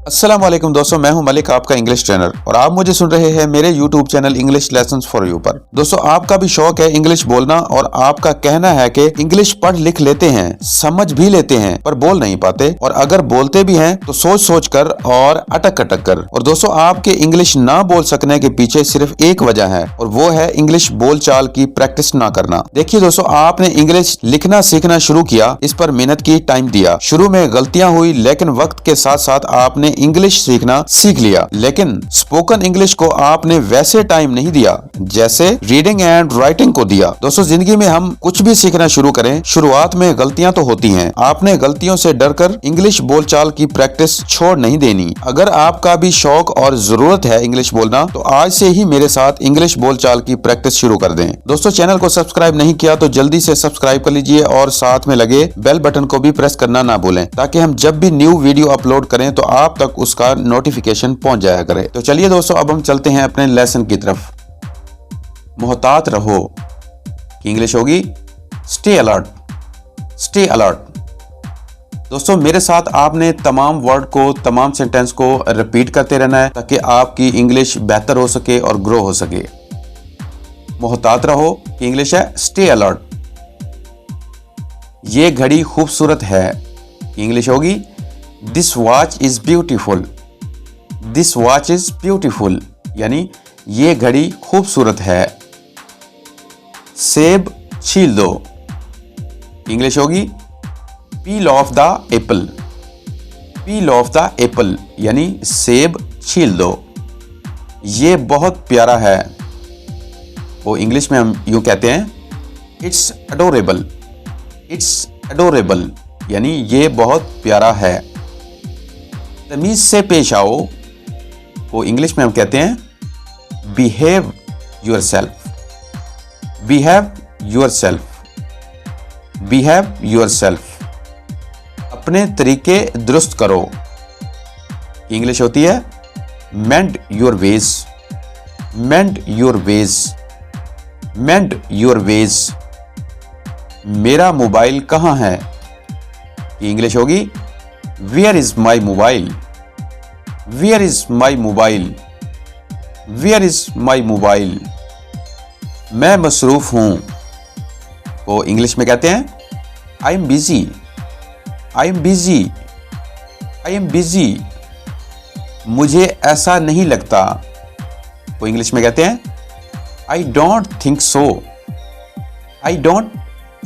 अस्सलाम वालेकुम दोस्तों, मैं हूं मलिक, आपका इंग्लिश ट्रेनर, और आप मुझे सुन रहे हैं मेरे YouTube channel English lessons for you पर। दोस्तों, आपका भी शौक है इंग्लिश बोलना और आपका कहना है कि इंग्लिश पढ़ लिख लेते हैं, समझ भी लेते हैं, पर बोल नहीं पाते, और अगर बोलते भी हैं तो सोच सोच कर और अटक अटक कर। और दोस्तों, आपके इंग्लिश ना बोल सकने के पीछे सिर्फ एक वजह है, और वो है इंग्लिश बोलचाल की प्रैक्टिस ना करना। देखिए दोस्तों, आपने इंग्लिश लिखना सीखना शुरू किया, इस पर मेहनत की, टाइम दिया, शुरू में गलतियां हुई, लेकिन वक्त के साथ साथ आपने इंग्लिश सीखना सीख लिया। लेकिन स्पोकन इंग्लिश को आपने वैसे टाइम नहीं दिया जैसे रीडिंग एंड राइटिंग को दिया। दोस्तों, जिंदगी में हम कुछ भी सीखना शुरू करें, शुरुआत में गलतियां तो होती हैं। आपने गलतियों से डरकर इंग्लिश बोलचाल की प्रैक्टिस छोड़ नहीं देनी। अगर आपका भी शौक और जरूरत है इंग्लिश बोलना, तो आज से ही मेरे साथ इंग्लिश बोलचाल की प्रैक्टिस शुरू कर दें। दोस्तों, चैनल को सब्सक्राइब नहीं किया तो जल्दी से सब्सक्राइब कर लीजिए और साथ में लगे बेल बटन को भी प्रेस करना ना भूलें, ताकि हम जब भी न्यू वीडियो अपलोड करें तो आप तक उसका नोटिफिकेशन पहुंच जाया करे। तो चलिए दोस्तों, अब हम चलते हैं अपने लेसन की तरफ। मोहतात रहो की इंग्लिश होगी स्टे अलर्ट। Stay alert. दोस्तों, मेरे साथ आपने तमाम वर्ड को, तमाम सेंटेंस को रिपीट करते रहना है, ताकि आपकी इंग्लिश बेहतर हो सके और ग्रो हो सके। मोहतात रहो की इंग्लिश है स्टे अलर्ट। ये घड़ी खूबसूरत है की इंग्लिश होगी this watch is beautiful. This watch is beautiful यानी ये घड़ी खूबसूरत है। सेब छील दो, इंग्लिश होगी पील of the Apple. Peel of the Apple यानी सेब छील दो। ये बहुत प्यारा है, वो इंग्लिश में हम यूं कहते हैं इट्स अडोरेबल। इट्स अडोरेबल यानी ये बहुत प्यारा है। तमीज से पेश आओ को इंग्लिश में हम कहते हैं behave yourself. Behave yourself. Behave yourself. अपने तरीके दुरुस्त करो, इंग्लिश होती है mend your ways. Mend your ways. Mend your ways. मेरा मोबाइल कहाँ है, इंग्लिश होगी where is my mobile. Where is my mobile. Where is my mobile. मैं मसरूफ हूं को इंग्लिश में कहते हैं I am busy. I am busy. I am busy. मुझे ऐसा नहीं लगता को इंग्लिश में कहते हैं I don't think so. I don't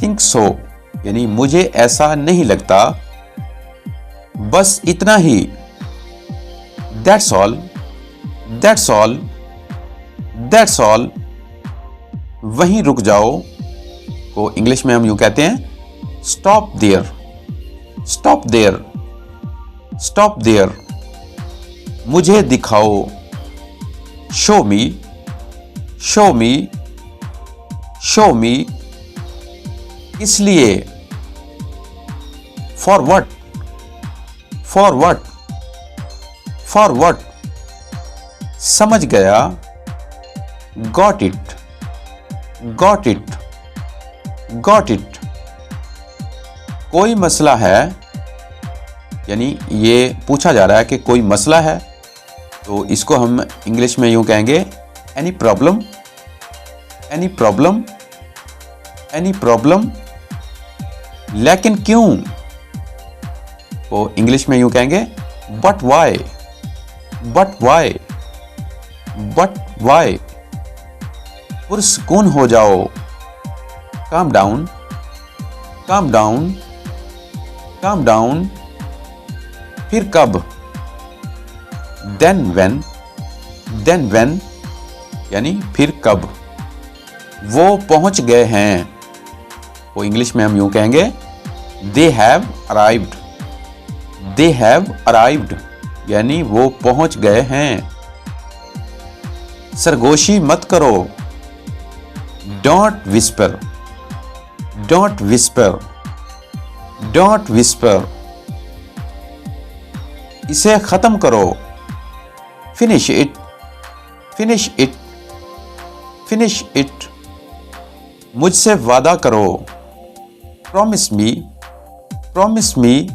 think so यानी मुझे ऐसा नहीं लगता। बस इतना ही, that's all. That's all. That's all. वहीं रुक जाओ को इंग्लिश में हम यूं कहते हैं stop there. Stop there. Stop there. मुझे दिखाओ, show me. Show me. Show me. इसलिए, for what. For what. For what. समझ गया, got it. Got it. Got it. कोई मसला है यानी ये पूछा जा रहा है कि कोई मसला है, तो इसको हम इंग्लिश में यूं कहेंगे any problem. Any problem. Any problem. लेकिन क्यों को इंग्लिश में यूं कहेंगे but why. But why. But why. पुरसकून हो जाओ, calm down. Calm down. Calm down. फिर कब, देन व्हेन। देन व्हेन यानी फिर कब। वो पहुंच गए हैं वो इंग्लिश में हम यूं कहेंगे they have arrived. They have arrived यानी वो पहुंच गए हैं। सरगोशी मत करो, don't whisper. Don't whisper. Don't whisper. इसे खत्म करो, finish it. Finish it. Finish it. मुझसे वादा करो, promise me. Promise me.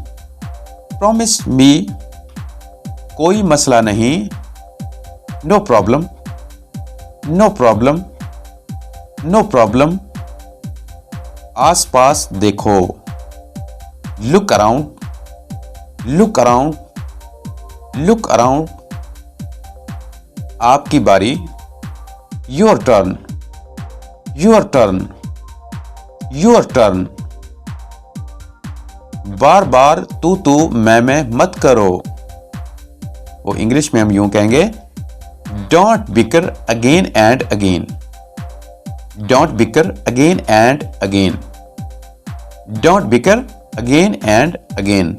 Promise me. कोई मसला नहीं, no problem, no problem, no problem. आस पास देखो, look around, look around, look around. आपकी बारी, your turn, your turn, your turn. बार बार तू मैं मत करो। वो इंग्लिश में हम यूं कहेंगे, don't bicker again and again, don't bicker again and again, don't bicker again and again.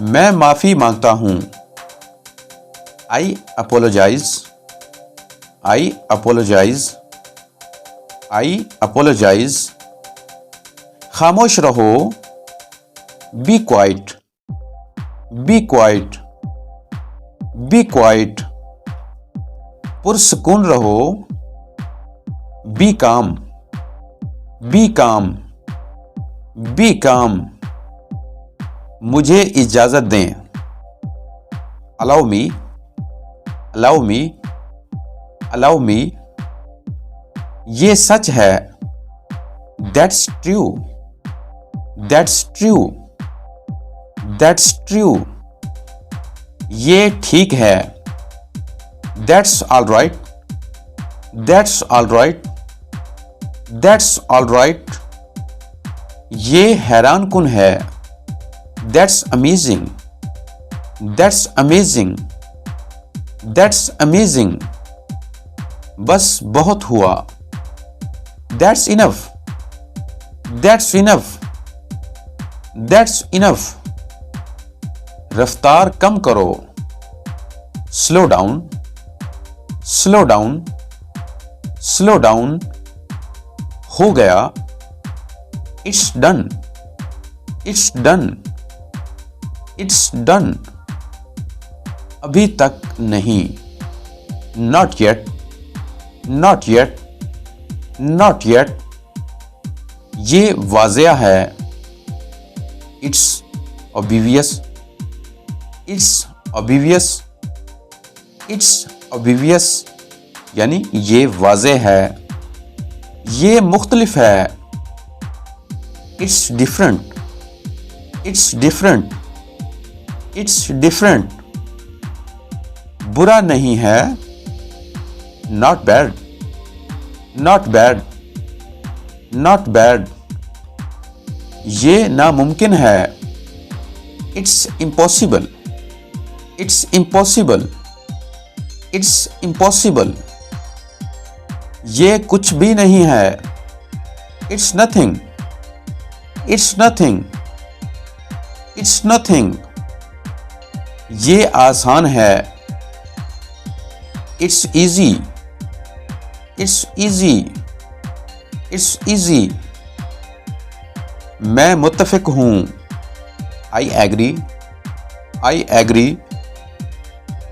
मैं माफी मांगता हूं, I apologise, I apologise, I apologise. खामोश रहो, be quiet, be quiet, be quiet. पुरसकून रहो, बी काम, बी काम, बी काम। मुझे इजाजत दें, allow me, allow me, allow me. ये सच है, that's true, that's true, that's true. ये ठीक है, that's all right, that's all right, that's all right. ये हैरानकुन है, that's amazing, that's amazing, that's amazing. बस बहुत हुआ, that's enough, that's enough, that's enough. रफ्तार कम करो, slow down, slow down, slow down. हो गया, it's done, it's done, it's done. अभी तक नहीं, not yet, not yet, not yet. ये वाज़ेह है, it's obvious, it's obvious, it's obvious. यानी ये वाज़ेह है, ये मुख्तलिफ है, it's different, it's different, it's different. बुरा नहीं है, not bad, not bad, not bad. ये नामुमकिन है, it's impossible, it's impossible, it's impossible. ये कुछ भी नहीं है, it's nothing, it's nothing, it's nothing. ये आसान है, it's easy, it's easy, it's easy. मैं मुत्तफिक हूं, आई agree, I agree,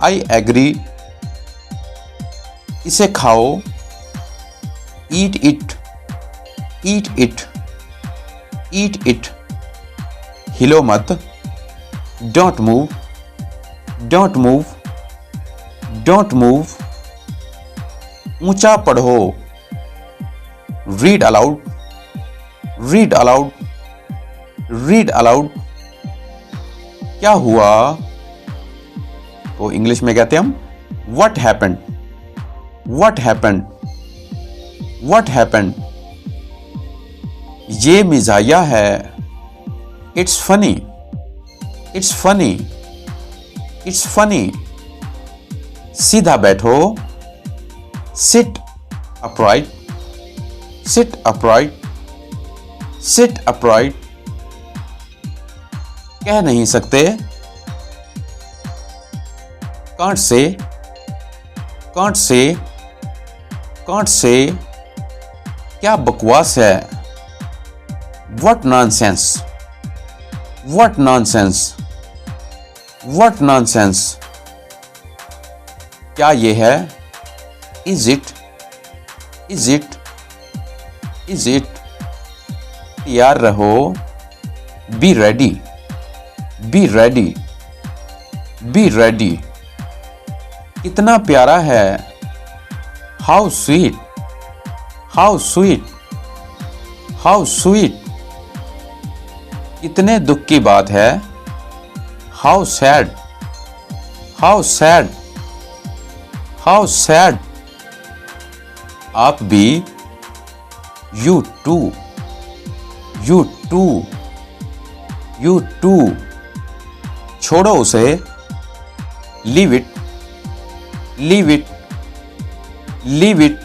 I agree. इसे खाओ, eat it, eat it, eat it. हिलो मत, don't move, don't move, don't move. ऊंचा पढ़ो, read aloud, read aloud, read aloud. क्या हुआ? तो इंग्लिश में कहते हैं हम what happened, what happened, what happened. ये मिजाया है, it's funny, it's funny, it's funny. सीधा बैठो, sit upright, sit upright, sit upright. कह नहीं सकते, can't say, can't say, can't say. क्या बकवास है, what nonsense, what nonsense, what nonsense. क्या ये है, is it, is it, is it. तैयार रहो, be ready, be ready, be ready, कितना प्यारा है, how sweet, how sweet, how sweet, कितने दुख की बात है, how sad, how sad, how sad, आप भी, you too, you too, you too, छोड़ो उसे, leave it, leave it, leave it,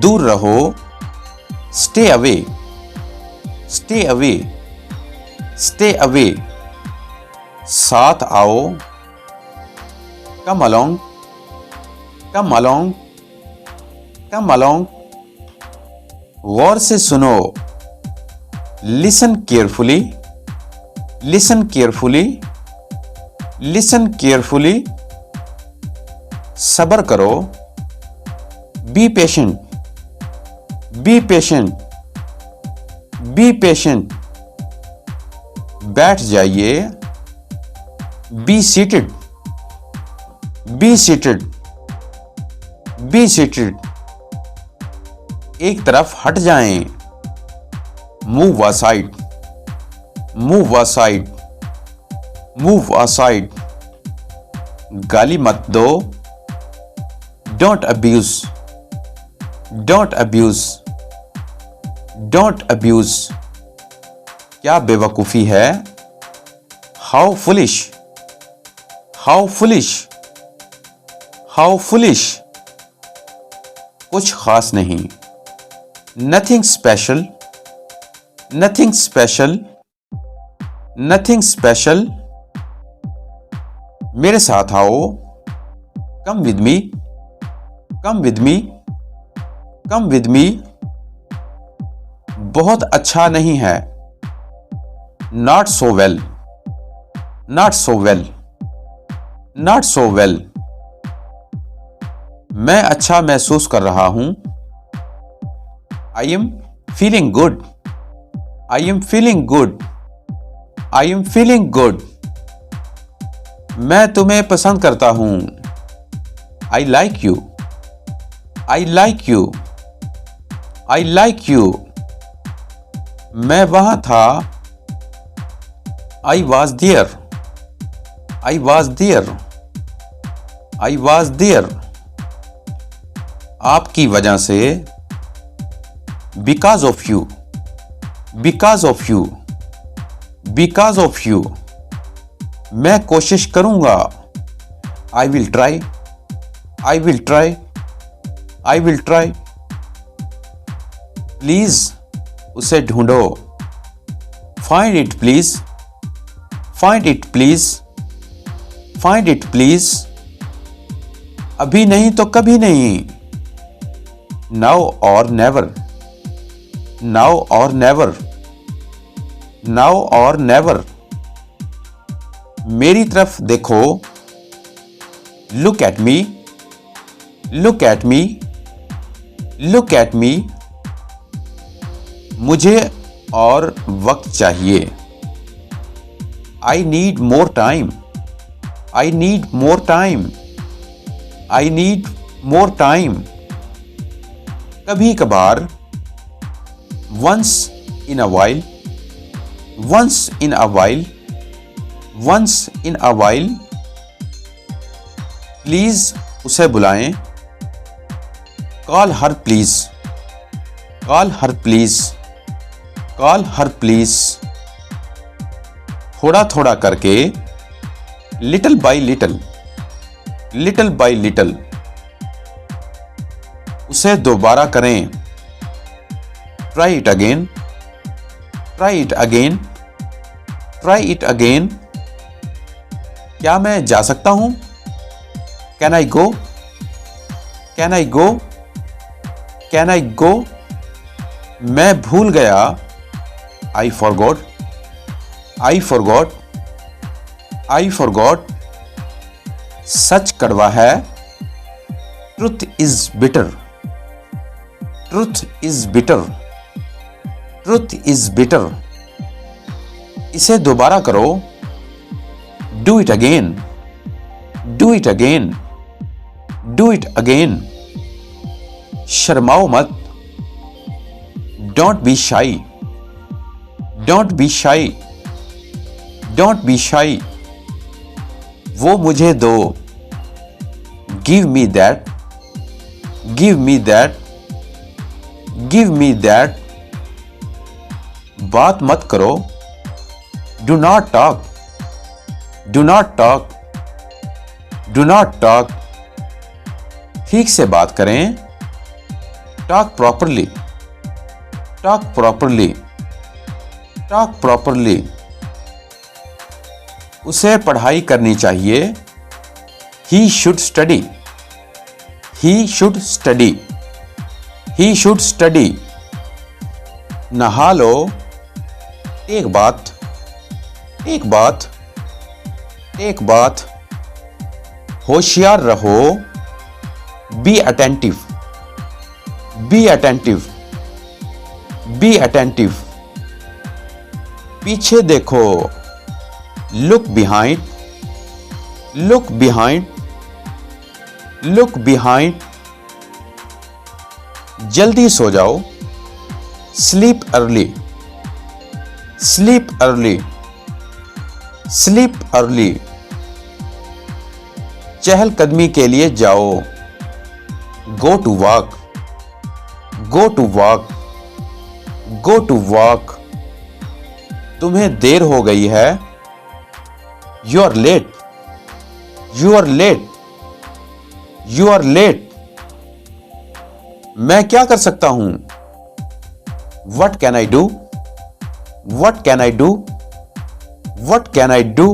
दूर रहो, stay away, stay away, stay away, साथ आओ, come along, come along, come along, गौर से सुनो, listen carefully, listen carefully, listen carefully, सब्र करो, be patient, be patient, be patient, बैठ जाइए, be seated, be seated, be seated, एक तरफ हट जाएं, move aside, move aside, move aside, गाली मत दो, don't abuse, don't abuse, don't abuse, क्या बेवकूफी है, how foolish, how foolish, how foolish, कुछ खास नहीं, nothing special, nothing special, nothing special, मेरे साथ आओ, come with me, come with me, come with me, बहुत अच्छा नहीं है, not so well, not so well, not so well, मैं अच्छा महसूस कर रहा हूं, I am feeling good, I am feeling good, I am feeling good, मैं तुम्हें पसंद करता हूं, I like you, I like you, I like you, मैं वहां था, I was there, I was there, I was there, आपकी वजह से, because of you, because of you, because of you, मैं कोशिश करूंगा, I will try, I will try, I will try, please उसे ढूंढो, find it please, find it please, find it please, अभी नहीं तो कभी नहीं, नाउ और नेवर, नाउ और नेवर, नाउ और नेवर, मेरी तरफ देखो, look at me, look at me, look at me, मुझे और वक्त चाहिए, आई need more time, I need more time, I need more time, कभी कभार, once in a while, once in a while, once in a while, please उसे बुलाएं, call her please, call her please, call her please, थोड़ा थोड़ा करके, little by little, little by little, उसे दोबारा करें, try it again, try it again, try it again, क्या मैं जा सकता हूं, can I go, can I go, can I go, मैं भूल गया, I forgot, I forgot, I forgot, सच कड़वा है, truth is bitter, truth is bitter, truth is bitter, इसे दोबारा करो, do it again, do it again, do it again. शर्माओ मत, don't be shy, don't be shy, don't be shy. वो मुझे दो, give me that, give me that, give me that. बात मत करो, do not talk, do not talk, do not talk. ठीक से बात करें, talk properly, talk properly, talk properly. उसे पढ़ाई करनी चाहिए, he should study, he should study, he should study. नहा लो, एक बात, एक बात, एक बात। होशियार रहो, be attentive, be attentive, be attentive. पीछे देखो, look behind, look behind, look behind. जल्दी सो जाओ, sleep early, sleep early, sleep early. चहलकदमी के लिए जाओ, go to walk, go to walk, go to walk. तुम्हें देर हो गई है, you are late, you are late, you are late. मैं क्या कर सकता हूं, what can I do, what can I do, what can I do.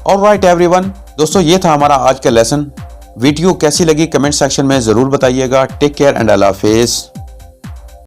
Alright everyone, दोस्तों ये था हमारा आज का लेसन। वीडियो कैसी लगी कमेंट सेक्शन में जरूर बताइएगा। टेक केयर एंड अल्लाह हाफिज़।